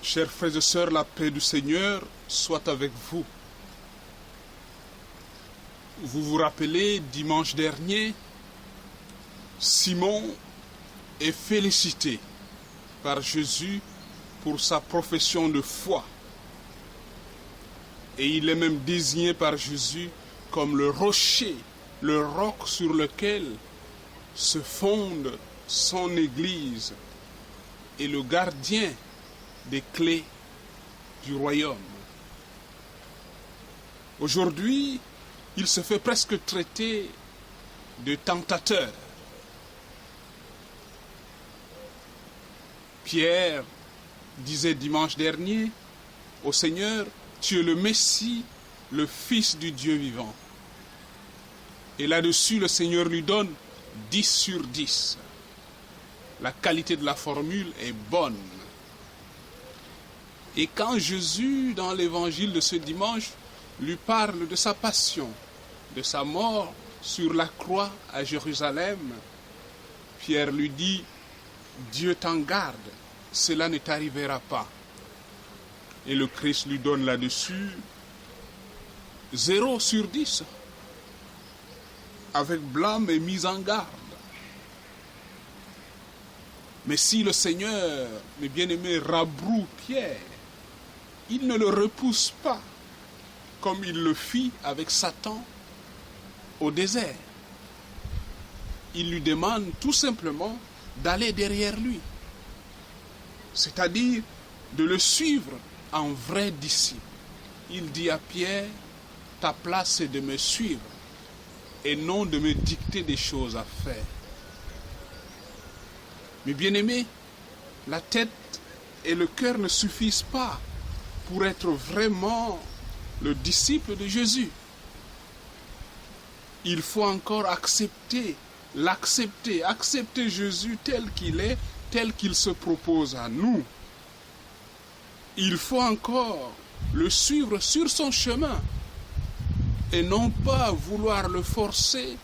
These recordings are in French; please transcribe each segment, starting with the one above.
Chers frères et sœurs, la paix du Seigneur soit avec vous. Vous vous rappelez, dimanche dernier, Simon est félicité par Jésus pour sa profession de foi. Et il est même désigné par Jésus comme le rocher, le roc sur lequel se fonde son Église et le gardien des clés du royaume. Aujourd'hui, il se fait presque traiter de tentateur. Pierre disait dimanche dernier au Seigneur, tu es le Messie, le Fils du Dieu vivant. Et là-dessus, le Seigneur lui donne 10 sur 10. La qualité de la formule est bonne. Et quand Jésus, dans l'évangile de ce dimanche, lui parle de sa passion, de sa mort sur la croix à Jérusalem, Pierre lui dit, Dieu t'en garde, cela ne t'arrivera pas. Et le Christ lui donne là-dessus 0 sur 10, avec blâme et mise en garde. Mais si le Seigneur, mes bien-aimés, rabroue Pierre, il ne le repousse pas, comme il le fit avec Satan au désert. Il lui demande tout simplement d'aller derrière lui, c'est-à-dire de le suivre en vrai disciple. Il dit à Pierre, ta place c'est de me suivre et non de me dicter des choses à faire. Mais bien aimé, la tête et le cœur ne suffisent pas pour être vraiment le disciple de Jésus. Il faut encore accepter Jésus tel qu'il est, tel qu'il se propose à nous. Il faut encore le suivre sur son chemin et non pas vouloir le forcer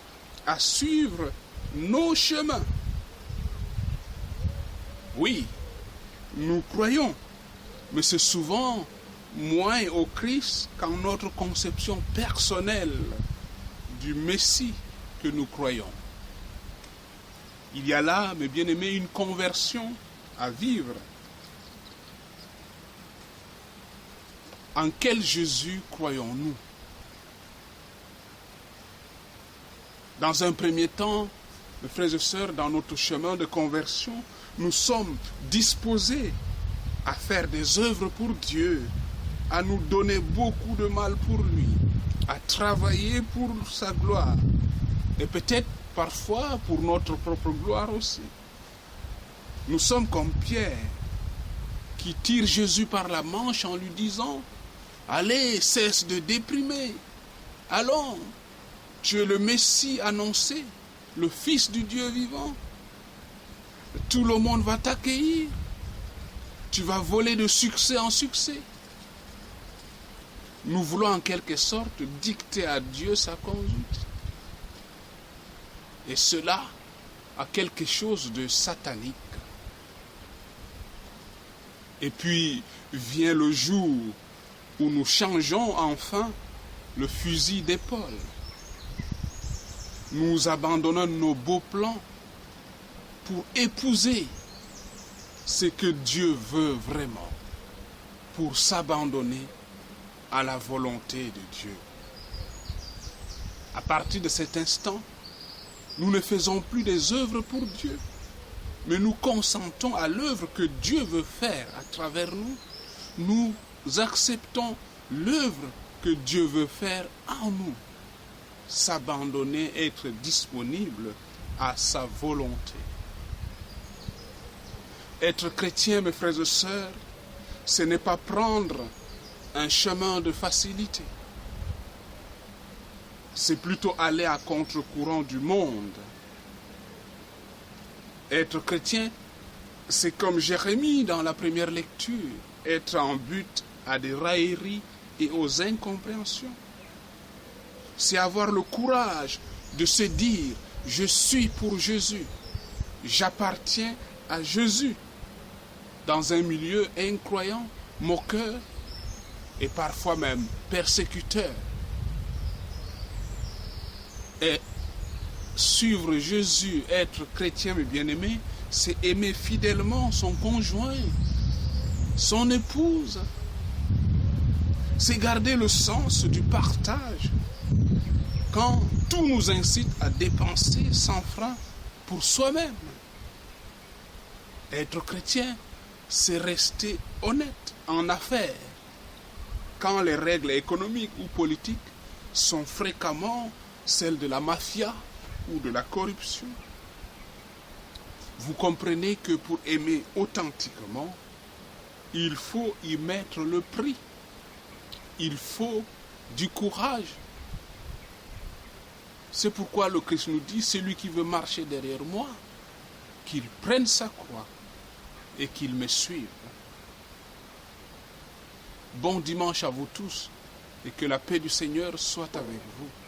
à suivre nos chemins. Oui, nous croyons, mais c'est souvent moins au Christ qu'en notre conception personnelle du Messie que nous croyons. Il y a là, mes bien-aimés, une conversion à vivre. En quel Jésus croyons-nous? Dans un premier temps, mes frères et sœurs, dans notre chemin de conversion, nous sommes disposés à faire des œuvres pour Dieu, à nous donner beaucoup de mal pour lui, à travailler pour sa gloire, et peut-être parfois pour notre propre gloire aussi. Nous sommes comme Pierre, qui tire Jésus par la manche en lui disant, allez, cesse de déprimer, allons, tu es le Messie annoncé, le Fils du Dieu vivant. Tout le monde va t'accueillir. Tu vas voler de succès en succès. Nous voulons en quelque sorte dicter à Dieu sa conduite. Et cela a quelque chose de satanique. Et puis vient le jour où nous changeons enfin le fusil d'épaule. Nous abandonnons nos beaux plans pour épouser ce que Dieu veut vraiment, pour s'abandonner à la volonté de Dieu. À partir de cet instant, nous ne faisons plus des œuvres pour Dieu, mais nous consentons à l'œuvre que Dieu veut faire à travers nous. Nous acceptons l'œuvre que Dieu veut faire en nous. S'abandonner, être disponible à sa volonté. Être chrétien, mes frères et sœurs, ce n'est pas prendre un chemin de facilité. C'est plutôt aller à contre-courant du monde. Être chrétien, c'est comme Jérémie dans la première lecture, être en but à des railleries et aux incompréhensions. C'est avoir le courage de se dire, je suis pour Jésus, j'appartiens à Jésus. dans un milieu incroyant, moqueur et parfois même persécuteur. Et suivre Jésus, être chrétien mais bien-aimé, c'est aimer fidèlement son conjoint, son épouse. C'est garder le sens du partage. Quand tout nous incite à dépenser sans frein pour soi-même. Être chrétien, c'est rester honnête en affaires. Quand les règles économiques ou politiques sont fréquemment celles de la mafia ou de la corruption. Vous comprenez que pour aimer authentiquement, il faut y mettre le prix. Il faut du courage. C'est pourquoi le Christ nous dit, celui qui veut marcher derrière moi, qu'il prenne sa croix et qu'il me suive. Bon dimanche à vous tous et que la paix du Seigneur soit avec vous.